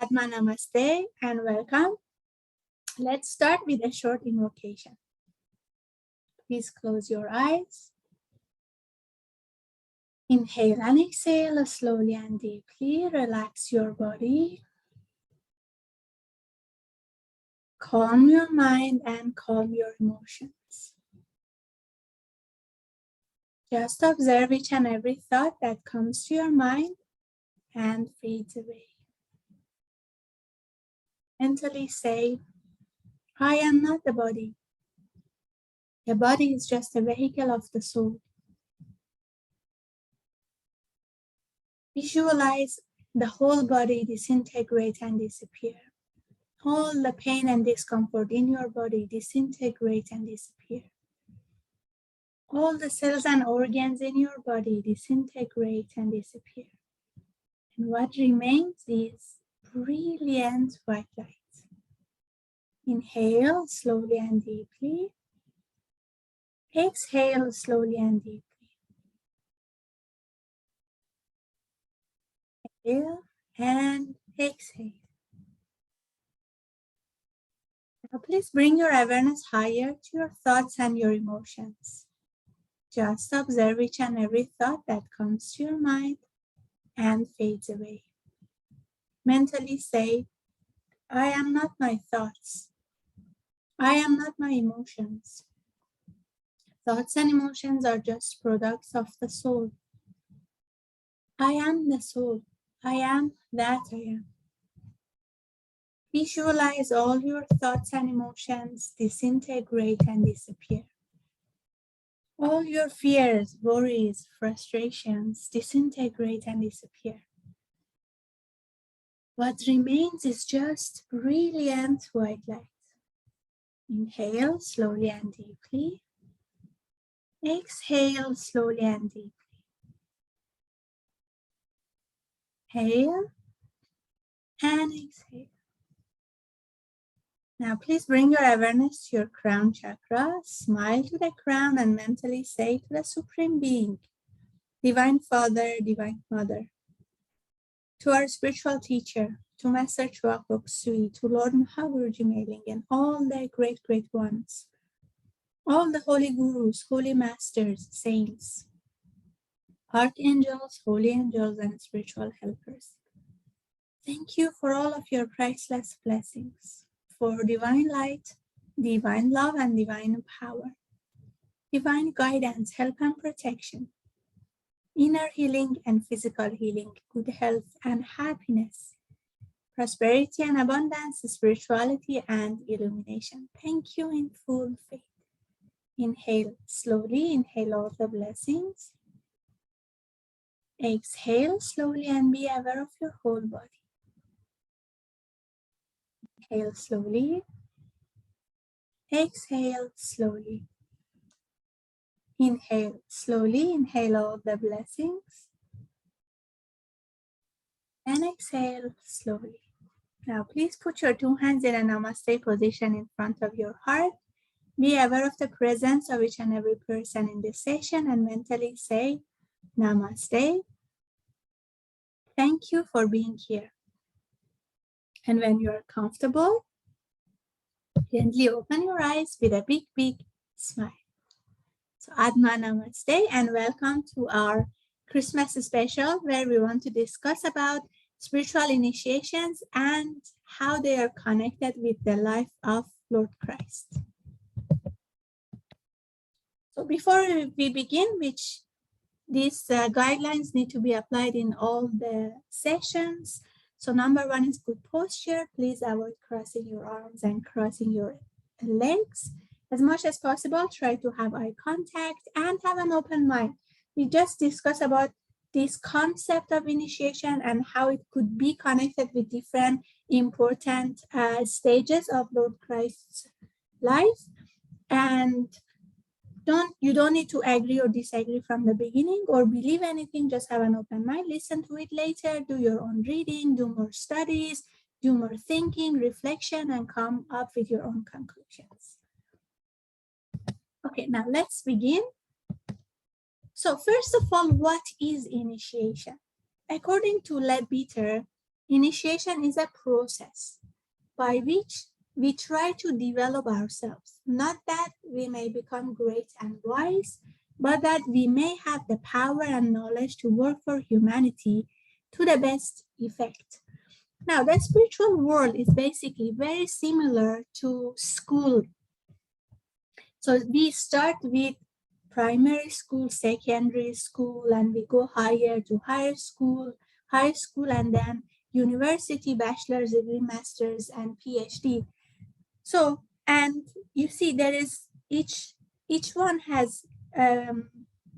Padma Namaste and welcome. Let's start with a short invocation. Please close your eyes. Inhale and exhale slowly and deeply. Relax your body. Calm your mind and calm your emotions. Just observe each and every thought that comes to your mind and fades away. Mentally say, I am not the body. The body is just a vehicle of the soul. Visualize the whole body disintegrate and disappear. All the pain and discomfort in your body disintegrate and disappear. All the cells and organs in your body disintegrate and disappear. And what remains is brilliant white light. Inhale slowly and deeply. Exhale slowly and deeply. Inhale and exhale. Now please bring your awareness higher to your thoughts and your emotions. Just observe each and every thought that comes to your mind and fades away. Mentally say, I am not my thoughts. I am not my emotions. Thoughts and emotions are just products of the soul. I am the soul. I am that I am. Visualize all your thoughts and emotions disintegrate and disappear. All your fears, worries, frustrations disintegrate and disappear. What remains is just brilliant white light. Inhale slowly and deeply. Exhale slowly and deeply. Inhale and exhale. Now please bring your awareness to your crown chakra. Smile to the crown and mentally say to the Supreme Being, Divine Father, Divine Mother, to our spiritual teacher, to Master Choa Kok Sui, to Lord Mahaguruji Mailing, and all the great ones, all the holy gurus, holy masters, saints, archangels, holy angels, and spiritual helpers. Thank you for all of your priceless blessings, for divine light, divine love, and divine power, divine guidance, help, and protection, inner healing and physical healing, good health and happiness, prosperity and abundance, spirituality and illumination. Thank you in full faith. Inhale slowly, inhale all the blessings. Exhale slowly and be aware of your whole body. Inhale slowly. Exhale slowly. Inhale slowly, inhale all the blessings. And exhale slowly. Now please put your two hands in a namaste position in front of your heart. Be aware of the presence of each and every person in this session and mentally say, Namaste. Thank you for being here. And when you are comfortable, gently open your eyes with a big smile. So Adma Namaste and welcome to our Christmas special where we want to discuss about spiritual initiations and how they are connected with the life of Lord Christ. So before we begin, which these guidelines need to be applied in all the sessions. So number one is good posture. Please avoid crossing your arms and crossing your legs. As much as possible, try to have eye contact and have an open mind. We just discussed about this concept of initiation and how it could be connected with different important stages of Lord Christ's life. And you don't need to agree or disagree from the beginning or believe anything, just have an open mind, listen to it later, do your own reading, do more studies, do more thinking, reflection, and come up with your own conclusions. Okay, now let's begin. So first of all, what is initiation? According to Leadbeater, Initiation is a process by which we try to develop ourselves. Not that we may become great and wise, but that we may have the power and knowledge to work for humanity to the best effect. Now, the spiritual world is basically very similar to school. So we start with primary school, secondary school, and we go higher to high school, and then university, bachelor's degree, master's, and PhD. So, and you see there is each one has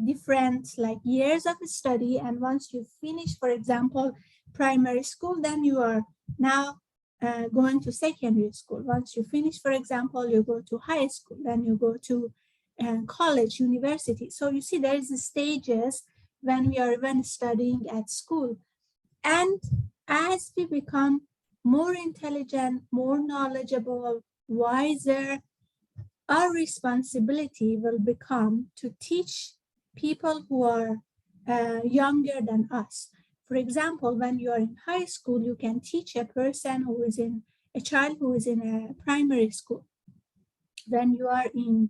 different like years of study, and once you finish, for example, primary school, then you are now going to secondary school. Once you finish, for example, you go to high school, then you go to college, university. So you see there is stages when we are even studying at school. And as we become more intelligent, more knowledgeable, wiser, our responsibility will become to teach people who are younger than us. For example, when you are in high school, you can teach a person who is in a child who is in a primary school. When you are in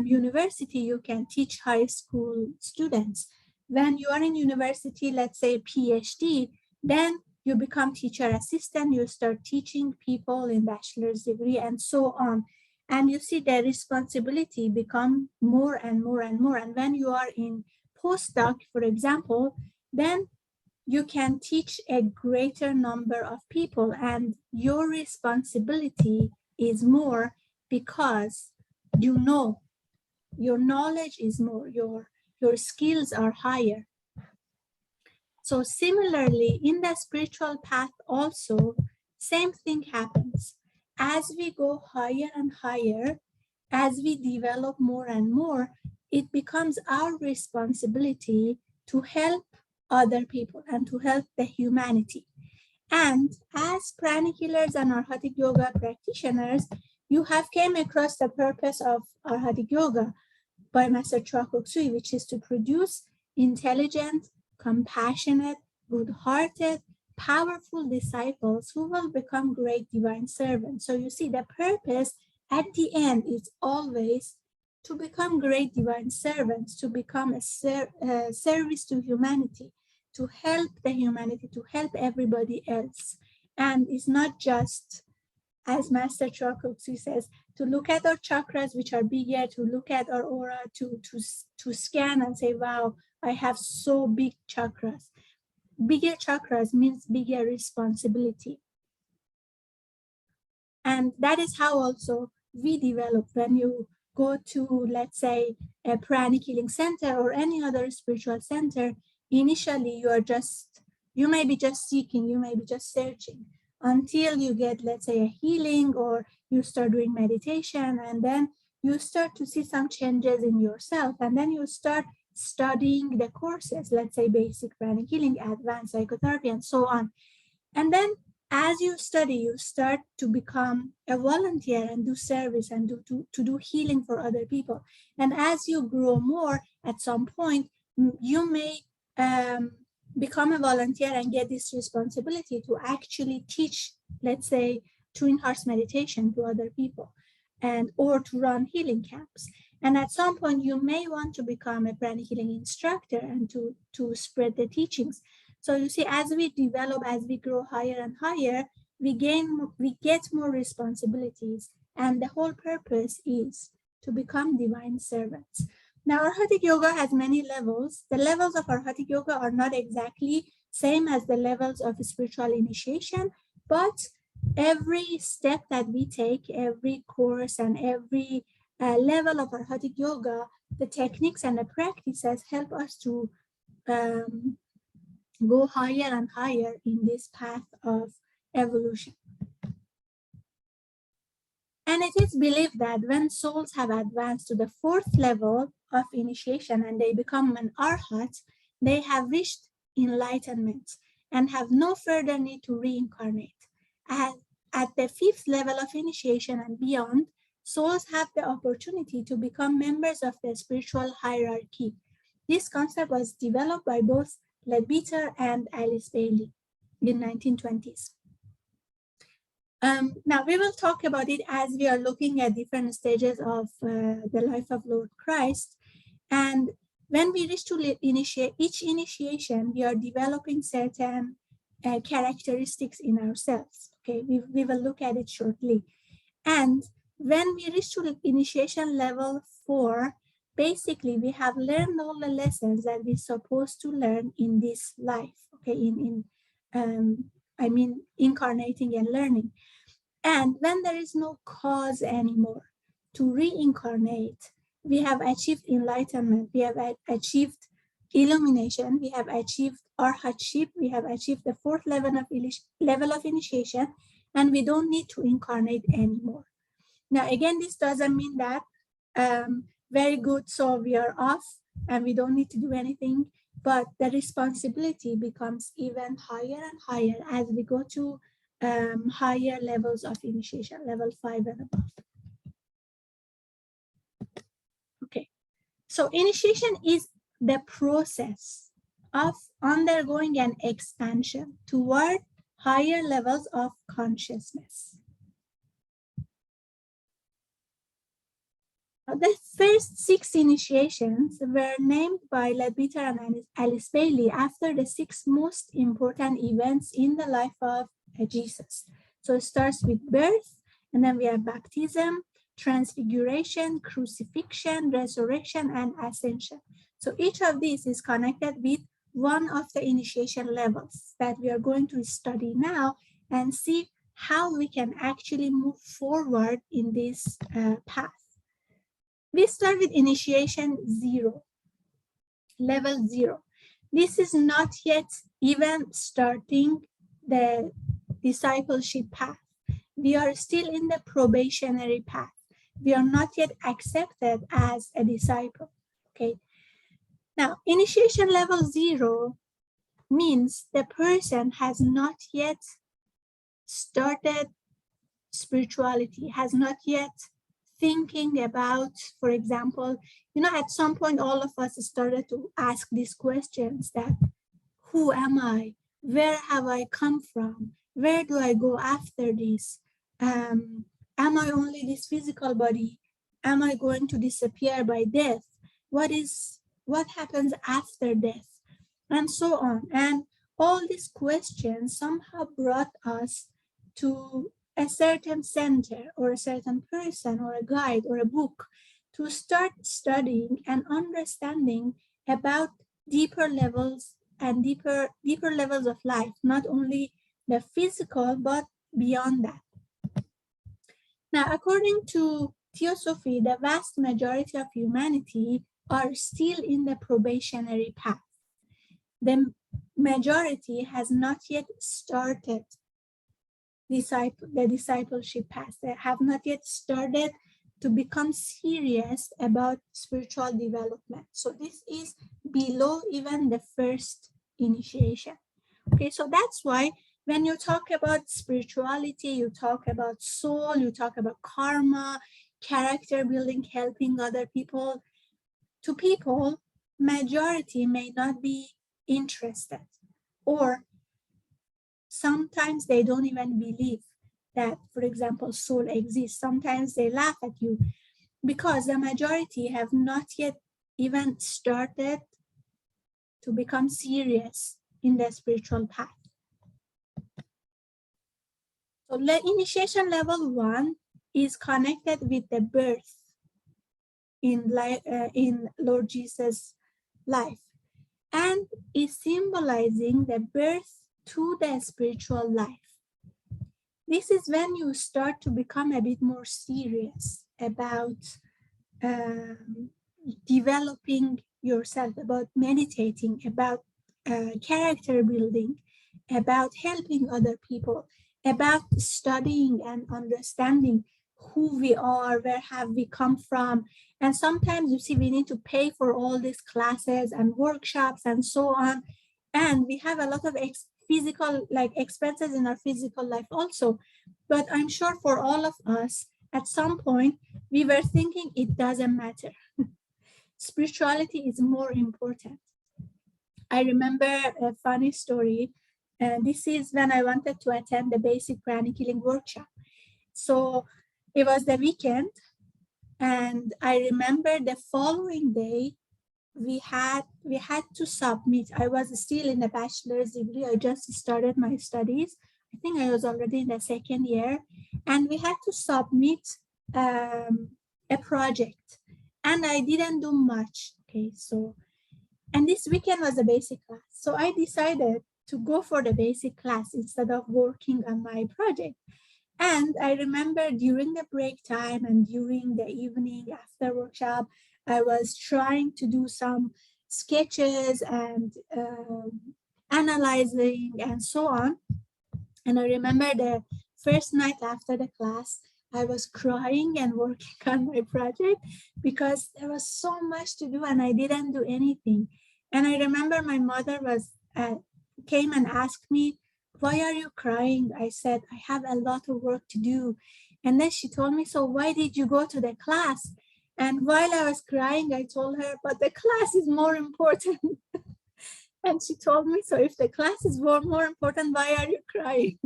university, you can teach high school students. When you are in university, let's say PhD, then you become teacher assistant, you start teaching people in bachelor's degree and so on. And you see the responsibility become more and more and more. And when you are in postdoc, for example, then you can teach a greater number of people, and your responsibility is more because you know, your knowledge is more, your skills are higher. So similarly, in the spiritual path also, same thing happens. As we go higher and higher, as we develop more and more, it becomes our responsibility to help other people and to help the humanity. And as pranic healers and Arhatic yoga practitioners, you have came across the purpose of Arhatic yoga by Master Choa Kok Sui, which is to produce intelligent, compassionate, good-hearted, powerful disciples who will become great divine servants. So you see, the purpose at the end is always to become great divine servants, to become a service to humanity, to help the humanity, to help everybody else. And it's not just, as Master Choa Kok Sui says, to look at our chakras, which are bigger, to look at our aura, to scan and say, wow, I have so big chakras. Bigger chakras means bigger responsibility. And that is how also we develop. When you go to, let's say, a pranic healing center or any other spiritual center, initially you may be just seeking, you may be just searching until you get, let's say, a healing, or you start doing meditation, and then you start to see some changes in yourself, and then you start studying the courses, let's say basic pranic healing, advanced psychotherapy, and so on. And then as you study, you start to become a volunteer and do service and to do healing for other people. And as you grow more, at some point, you may become a volunteer and get this responsibility to actually teach, let's say, Twin Hearts meditation to other people, and or to run healing camps. And at some point, you may want to become a pranic healing instructor and to spread the teachings. So you see, as we develop, as we grow higher and higher, we get more responsibilities, and the whole purpose is to become divine servants. Now, Arhatic yoga has many levels. The levels of Arhatic yoga are not exactly same as the levels of spiritual initiation, but every step that we take, every course and every level of Arhatic yoga, the techniques and the practices help us to go higher and higher in this path of evolution. And it is believed that when souls have advanced to the 4th level of initiation and they become an arhat, they have reached enlightenment and have no further need to reincarnate. At the 5th level of initiation and beyond, souls have the opportunity to become members of the spiritual hierarchy. This concept was developed by both Leadbeater and Alice Bailey. in 1920s. Now we will talk about it as we are looking at different stages of the life of Lord Christ. And when we reach to initiate each initiation, we are developing certain characteristics in ourselves. Okay, we will look at it shortly. And when we reach to initiation level 4, basically we have learned all the lessons that we're supposed to learn in this life. Okay, I mean incarnating and learning. And when there is no cause anymore to reincarnate, we have achieved enlightenment, we have achieved illumination, we have achieved arhatship, we have achieved the 4th level of initiation, and we don't need to incarnate anymore. Now, again, this doesn't mean that very good, so we are off and we don't need to do anything, but the responsibility becomes even higher and higher as we go to higher levels of initiation, level 5 and above. Okay, so initiation is the process of undergoing an expansion toward higher levels of consciousness. The first 6 initiations were named by Leadbeater and Alice Bailey after the 6 most important events in the life of Jesus. So it starts with birth, and then we have baptism, transfiguration, crucifixion, resurrection, and ascension. So each of these is connected with one of the initiation levels that we are going to study now and see how we can actually move forward in this path. We start with initiation 0, level 0. This is not yet even starting the discipleship path. We are still in the probationary path. We are not yet accepted as a disciple. Okay. Now, initiation level 0 means the person has not yet started spirituality, has not yet thinking about, for example, at some point, all of us started to ask these questions that, who am I? Where have I come from? Where do I go after this? Am I only this physical body? Am I going to disappear by death? What happens after death? And so on. And all these questions somehow brought us to a certain center or a certain person or a guide or a book to start studying and understanding about deeper levels and deeper levels of life, not only the physical, but beyond that. Now, according to Theosophy, the vast majority of humanity are still in the probationary path. The majority has not yet started the discipleship path. They have not yet started to become serious about spiritual development. So this is below even the first initiation. Okay, so that's why when you talk about spirituality, you talk about soul, you talk about karma, character building, helping other people. To people, majority may not be interested, or sometimes they don't even believe that, for example, soul exists. Sometimes they laugh at you because the majority have not yet even started to become serious in the spiritual path. So the initiation level 1 is connected with the birth in Lord Jesus' life, and is symbolizing the birth to the spiritual life. This is when you start to become a bit more serious about developing yourself, about meditating, about character building, about helping other people, about studying and understanding who we are, where have we come from. And sometimes you see we need to pay for all these classes and workshops and so on. And we have a lot of physical expenses in our physical life also. But I'm sure for all of us, at some point, we were thinking it doesn't matter. Spirituality is more important. I remember a funny story. And this is when I wanted to attend the basic pranic healing workshop. So it was the weekend, and I remember the following day, we had to submit. I was still in the bachelor's degree. I just started my studies. I think I was already in the second year, and we had to submit a project, and I didn't do much. Okay, so, and this weekend was a basic class. So I decided to go for the basic class instead of working on my project. And I remember during the break time and during the evening after workshop, I was trying to do some sketches and analyzing and so on. And I remember the first night after the class, I was crying and working on my project because there was so much to do and I didn't do anything. And I remember my mother came and asked me, "Why are you crying?" I said, "I have a lot of work to do." And then she told me, "So why did you go to the class?" And while I was crying, I told her, "But the class is more important." And she told me, "So if the class is more important, why are you crying?"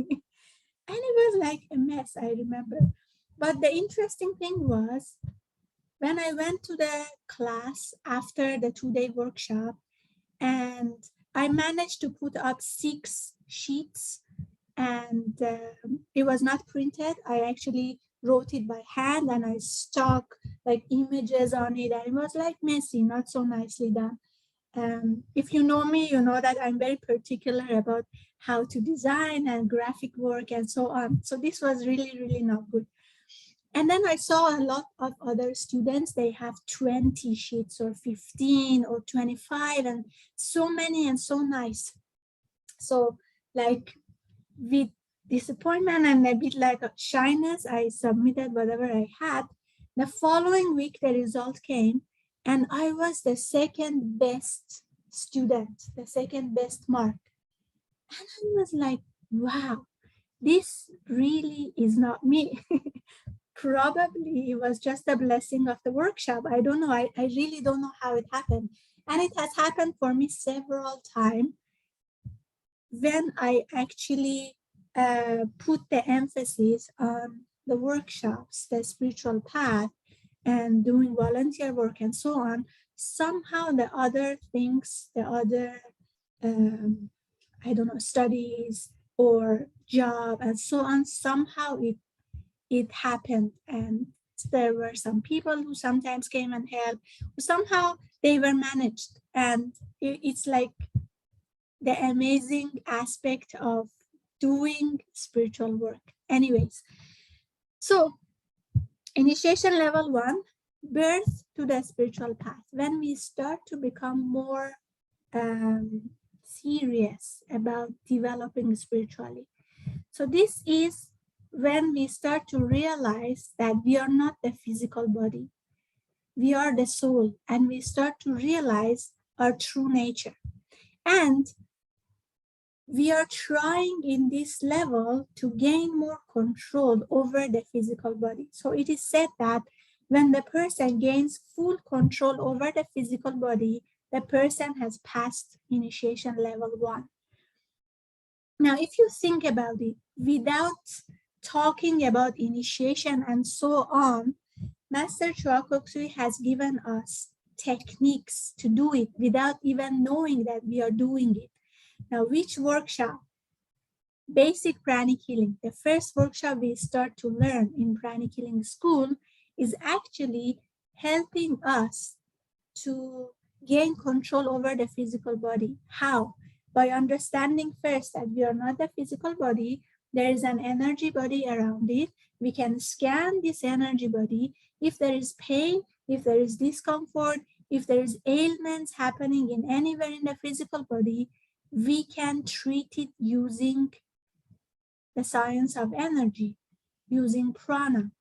And it was like a mess, I remember. But the interesting thing was, when I went to the class after the 2-day workshop, and I managed to put up 6 sheets, and it was not printed. I actually wrote it by hand, and I stuck like images on it, and it was like messy, not so nicely done. If you know me, you know that I'm very particular about how to design and graphic work and so on. So this was really, really not good. And then I saw a lot of other students, they have 20 sheets or 15 or 25 and so many and so nice. So like with disappointment and a bit like shyness, I submitted whatever I had. The following week, the result came and I was the second best student, the second best mark. And I was like, wow, this really is not me. Probably it was just a blessing of the workshop. I don't know. I really don't know how it happened. And it has happened for me several times when I actually put the emphasis on the workshops, the spiritual path, and doing volunteer work and so on. Somehow the other things, the other, I don't know, studies or job and so on, somehow it happened. And there were some people who sometimes came and helped. Somehow they were managed. And it's like the amazing aspect of doing spiritual work. Anyways, so initiation level 1, birth to the spiritual path. When we start to become more serious about developing spiritually. So this is when we start to realize that we are not the physical body. We are the soul, and we start to realize our true nature. And we are trying in this level to gain more control over the physical body. So it is said that when the person gains full control over the physical body, the person has passed initiation level 1. Now, if you think about it, without talking about initiation and so on, Master Choa Kok Sui has given us techniques to do it without even knowing that we are doing it. Now, which workshop? Basic pranic healing. The first workshop we start to learn in pranic healing school is actually helping us to gain control over the physical body. How? By understanding first that we are not the physical body, there is an energy body around it. We can scan this energy body. If there is pain, if there is discomfort, if there is ailments happening in anywhere in the physical body, we can treat it using the science of energy, using prana.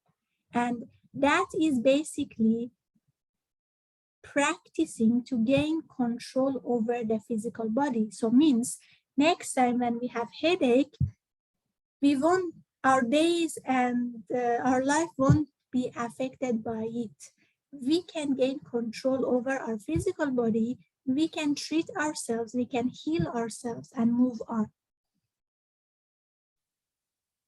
And that is basically practicing to gain control over the physical body. So means next time when we have headache, we won't, our days and our life won't be affected by it. We can gain control over our physical body. We can treat ourselves, we can heal ourselves and move on.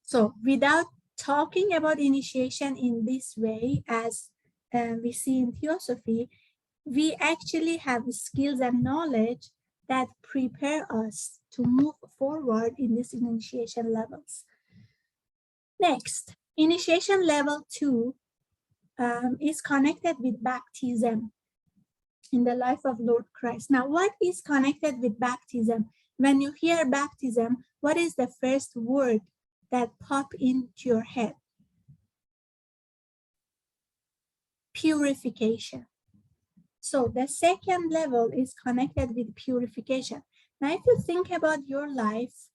So without talking about initiation in this way, as we see in Theosophy, we actually have skills and knowledge that prepare us to move forward in these initiation levels. Next, initiation level 2 is connected with baptism in the life of Lord Christ. Now, what is connected with baptism? When you hear baptism, what is the first word that pop into your head? Purification. So the second level is connected with purification. Now, if you think about your life,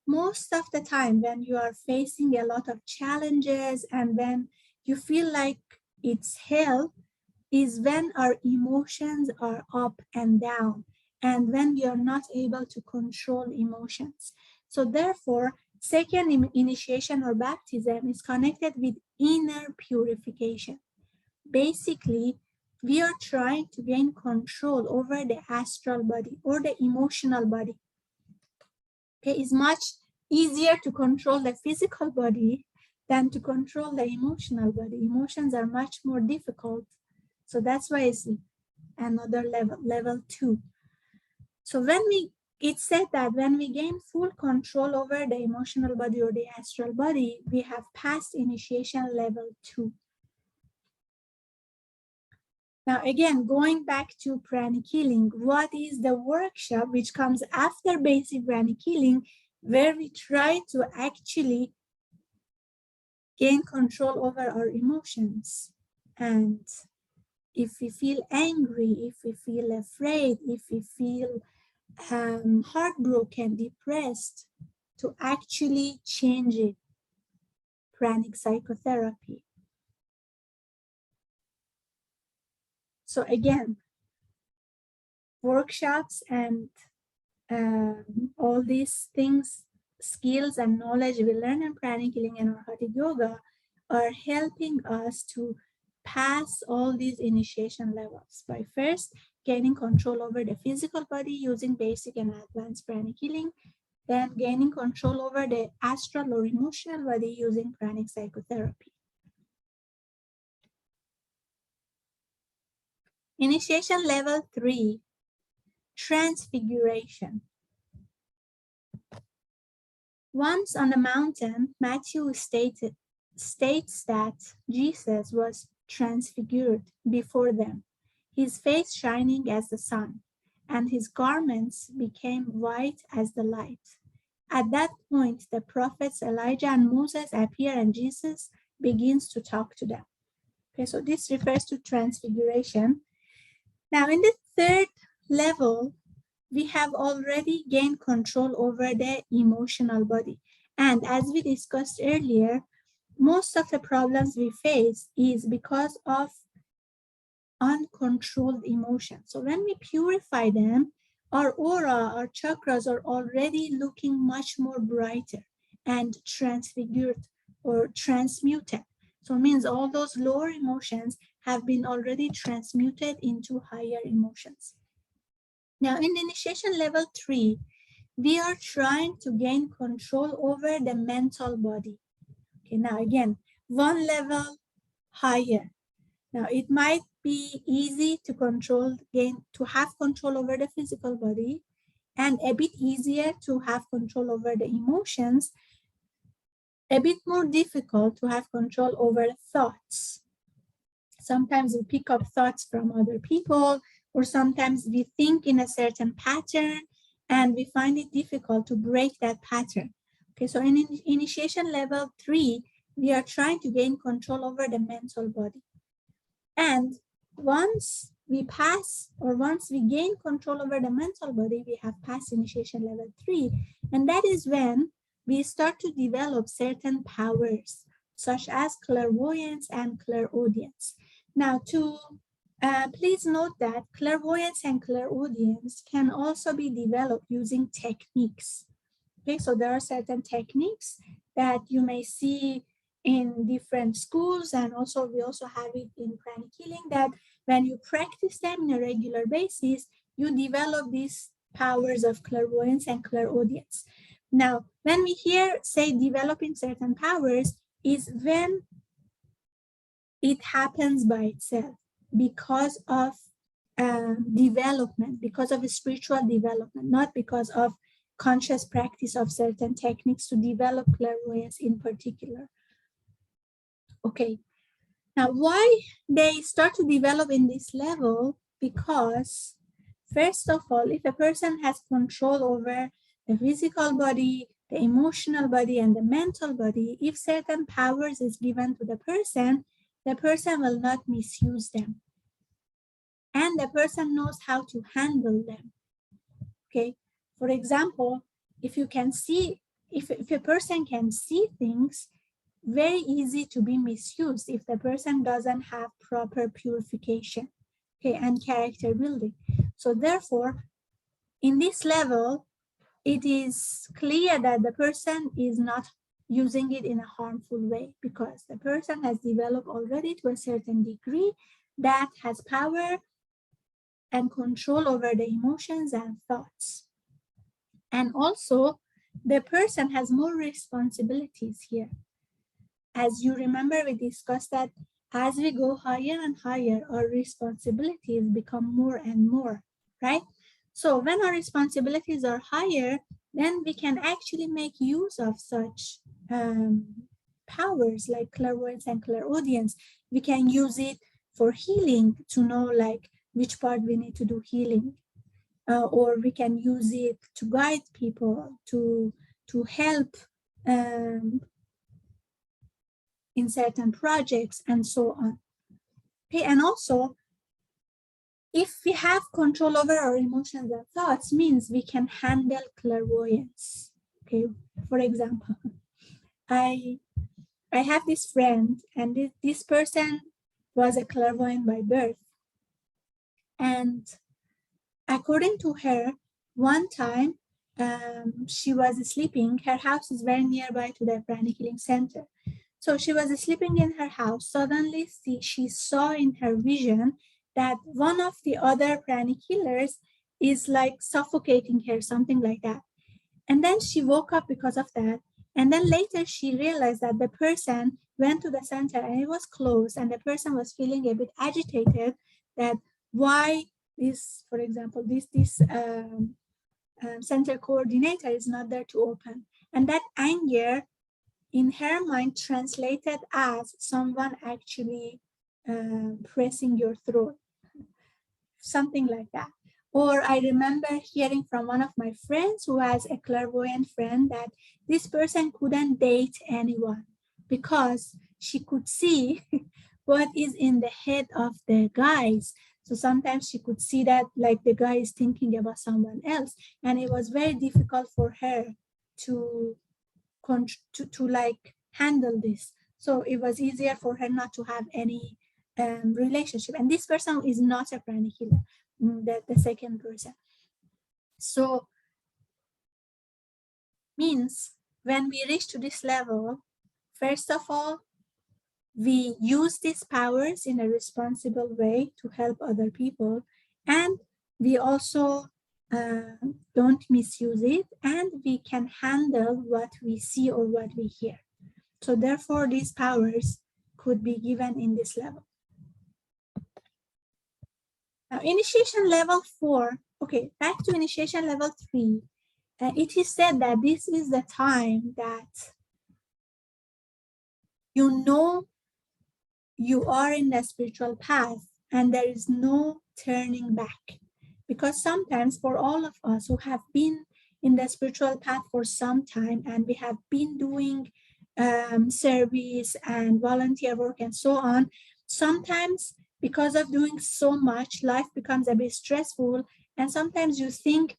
most of the time when you are facing a lot of challenges and when you feel like it's hell, is when our emotions are up and down and when we are not able to control emotions. So therefore, second initiation or baptism is connected with inner purification. Basically, we are trying to gain control over the astral body or the emotional body. Okay, it's much easier to control the physical body than to control the emotional body. Emotions are much more difficult. So that's why it's another level, level 2. So it's said that when we gain full control over the emotional body or the astral body, we have passed initiation level 2. Now, again, going back to pranic healing, what is the workshop which comes after basic pranic healing, where we try to actually gain control over our emotions? And if we feel angry, if we feel afraid, if we feel heartbroken, depressed, to actually change it, pranic psychotherapy. So again, workshops and all these things, skills and knowledge we learn in pranic healing and Hatha yoga are helping us to pass all these initiation levels by first gaining control over the physical body using basic and advanced pranic healing, then gaining control over the astral or emotional body using pranic psychotherapy. Initiation level 3, transfiguration. Once on the mountain, Matthew states that Jesus was transfigured before them, his face shining as the sun, and his garments became white as the light. At that point, the prophets Elijah and Moses appear and Jesus begins to talk to them. Okay, so this refers to transfiguration. Now, in the third level, we have already gained control over the emotional body. And as we discussed earlier, most of the problems we face is because of uncontrolled emotions. So when we purify them, our aura, our chakras are already looking much more brighter and transfigured or transmuted. So it means all those lower emotions have been already transmuted into higher emotions. Now, in initiation level 3, we are trying to gain control over the mental body. Okay, now again, one level higher. Now, it might be easy to have control over the physical body, and a bit easier to have control over the emotions, a bit more difficult to have control over thoughts. Sometimes we pick up thoughts from other people, or sometimes we think in a certain pattern and we find it difficult to break that pattern. Okay, so in initiation level 3, we are trying to gain control over the mental body. And once we gain control over the mental body, we have passed initiation level 3. And that is when we start to develop certain powers, such as clairvoyance and clairaudience. Now, please note that clairvoyance and clairaudience can also be developed using techniques. Okay, so there are certain techniques that you may see in different schools, and also we also have it in pranic healing, that when you practice them on a regular basis, you develop these powers of clairvoyance and clairaudience. Now, When we hear, say, developing certain powers, is when it happens by itself because of development, because of a spiritual development, not because of conscious practice of certain techniques to develop clairvoyance in particular. Okay, now why they start to develop in this level? Because first of all, if a person has control over the physical body, the emotional body, and the mental body, if certain powers is given to the person will not misuse them. And the person knows how to handle them. Okay, for example, if you can see, if a person can see things, very easy to be misused if the person doesn't have proper purification, okay, and character building. So therefore, in this level, it is clear that the person is not using it in a harmful way because the person has developed already to a certain degree that has power and control over the emotions and thoughts. And also, the person has more responsibilities here. As you remember, we discussed that as we go higher and higher, our responsibilities become more and more, right? So when our responsibilities are higher, then we can actually make use of such powers like clairvoyance and clairaudience. We can use it for healing to know like which part we need to do healing. Or we can use it to guide people, to help in certain projects and so on. Okay, and also, if we have control over our emotions and thoughts, means we can handle clairvoyance. Okay, for example, I have this friend, and this person was a clairvoyant by birth. And according to her, one time she was sleeping. Her house is very nearby to the Pranic Healing Center. So she was sleeping in her house. Suddenly, she saw in her vision that one of the other pranic healers is like suffocating her, something like that. And then she woke up because of that. And then later she realized that the person went to the center and it was closed, and the person was feeling a bit agitated that why this, for example, this center coordinator is not there to open. And that anger in her mind translated as someone actually pressing your throat, something like that. Or I remember hearing from one of my friends who has a clairvoyant friend that this person couldn't date anyone because she could see what is in the head of the guys. So sometimes she could see that like the guy is thinking about someone else, and it was very difficult for her to like handle this. So it was easier for her not to have any relationship. And this person is not a pranic healer, the second person. So means when we reach to this level, first of all, we use these powers in a responsible way to help other people, and we also don't misuse it, and we can handle what we see or what we hear. So therefore, these powers could be given in this level. Now, initiation level 4, okay, back to initiation level 3. It is said that this is the time that you know you are in the spiritual path and there is no turning back. Because sometimes for all of us who have been in the spiritual path for some time and we have been doing service and volunteer work and so on, sometimes because of doing so much, life becomes a bit stressful, and sometimes you think,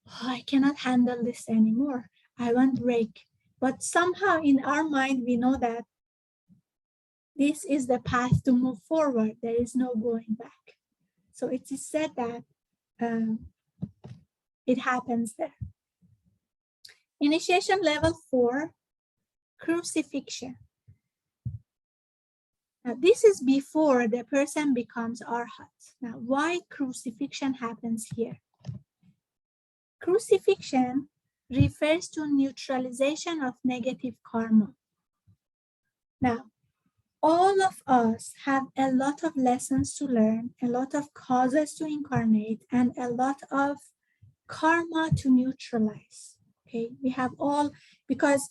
oh, I cannot handle this anymore, I want break. But somehow in our mind, we know that this is the path to move forward. There is no going back. So it is said that it happens there. Initiation level 4, crucifixion. Now, this is before the person becomes arhat. Now, why crucifixion happens here? Crucifixion refers to neutralization of negative karma. Now, all of us have a lot of lessons to learn, a lot of causes to incarnate, and a lot of karma to neutralize. Okay, we have all, because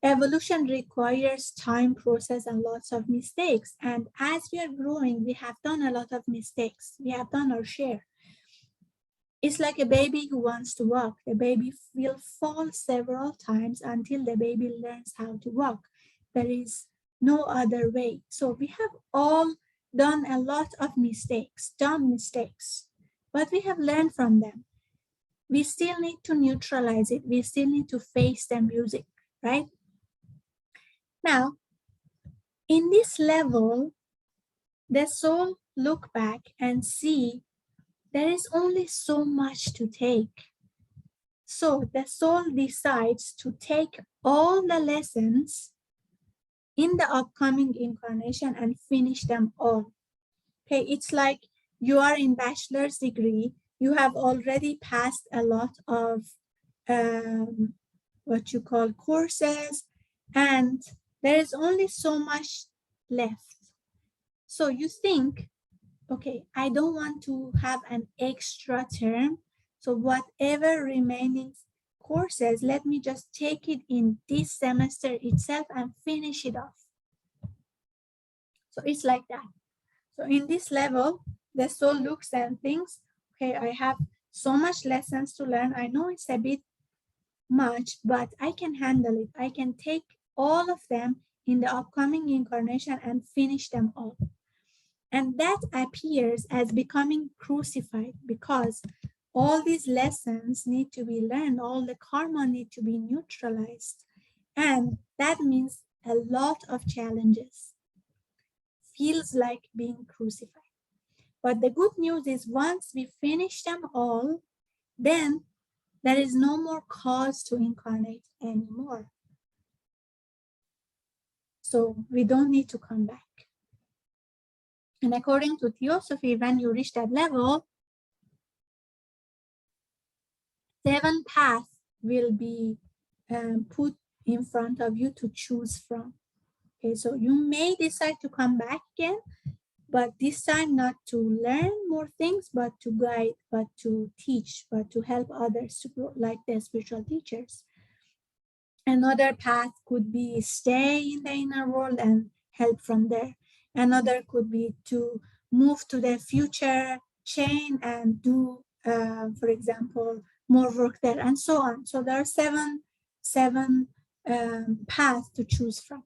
evolution requires time, process, and lots of mistakes. And as we are growing, we have done a lot of mistakes. We have done our share. It's like a baby who wants to walk. The baby will fall several times until the baby learns how to walk. There is no other way. So we have all done a lot of mistakes, dumb mistakes, but we have learned from them. We still need to neutralize it. We still need to face the music, right? Now, in this level, the soul look back and see there is only so much to take. So the soul decides to take all the lessons in the upcoming incarnation and finish them all. Okay, it's like you are in bachelor's degree. You have already passed a lot of what you call courses, and there is only so much left. So you think, okay, I don't want to have an extra term. So whatever remaining courses, let me just take it in this semester itself and finish it off. So it's like that. So in this level, the soul looks and thinks, okay, I have so much lessons to learn. I know it's a bit much, but I can handle it. I can take all of them in the upcoming incarnation and finish them all. And that appears as becoming crucified, because all these lessons need to be learned, all the karma need to be neutralized. And that means a lot of challenges. Feels like being crucified. But the good news is once we finish them all, then there is no more cause to incarnate anymore. So we don't need to come back. And according to Theosophy, when you reach that level, 7 paths will be put in front of you to choose from. Okay, so you may decide to come back again, but this time not to learn more things, but to guide, but to teach, but to help others to grow like the spiritual teachers. Another path could be stay in the inner world and help from there. Another could be to move to the future chain and do, for example, more work there, and so on. So there are seven paths to choose from.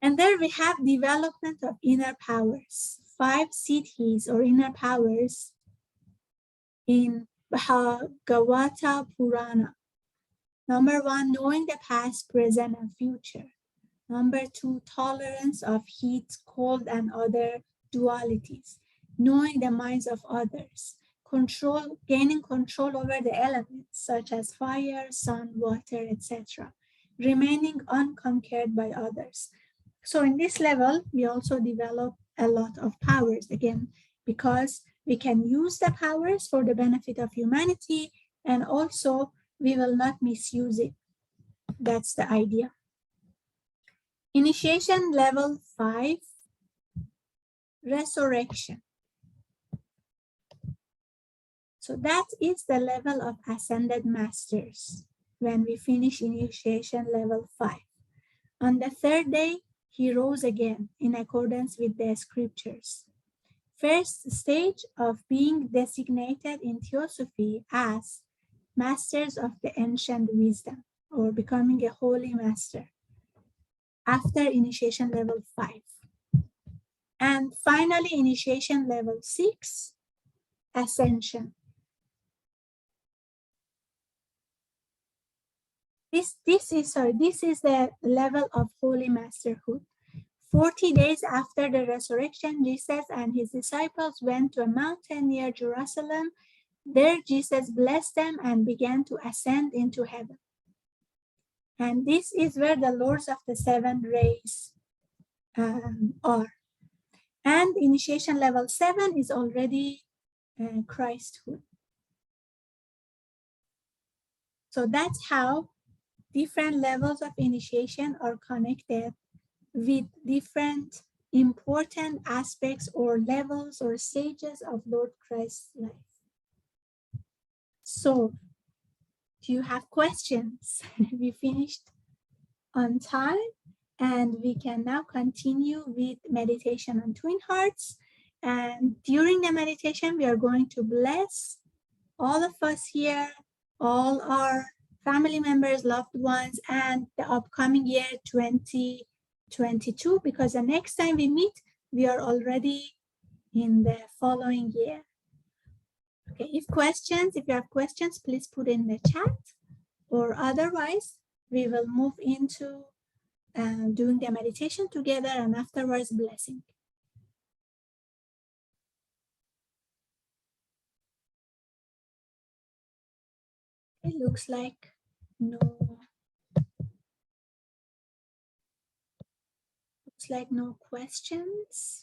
And there we have development of inner powers, 5 siddhis or inner powers in Bhagavata Purana. Number 1, knowing the past, present, and future. Number 2, tolerance of heat, cold, and other dualities. Knowing the minds of others. Gaining control over the elements such as fire, sun, water, etc. Remaining unconquered by others. So in this level, we also develop a lot of powers, again, because we can use the powers for the benefit of humanity, and also we will not misuse it. That's the idea. Initiation level 5, resurrection. So that is the level of ascended masters when we finish initiation level 5. On the 3rd day, he rose again in accordance with the scriptures. First stage of being designated in Theosophy as masters of the ancient wisdom, or becoming a holy master after initiation level 5. And finally, initiation level 6, ascension. This is the level of holy masterhood. 40 days after the resurrection, Jesus and his disciples went to a mountain near Jerusalem. There Jesus blessed them and began to ascend into heaven. And this is where the lords of the 7 rays are. And initiation level 7 is already Christhood. So that's how different levels of initiation are connected with different important aspects or levels or stages of Lord Christ's life. So, do you have questions? We finished on time, and we can now continue with meditation on Twin Hearts. And during the meditation, we are going to bless all of us here, all our family members, loved ones, and the upcoming year 2022, because the next time we meet, we are already in the following year. Okay, if you have questions, please put in the chat, or otherwise, we will move into doing the meditation together and afterwards blessing. It looks like no questions.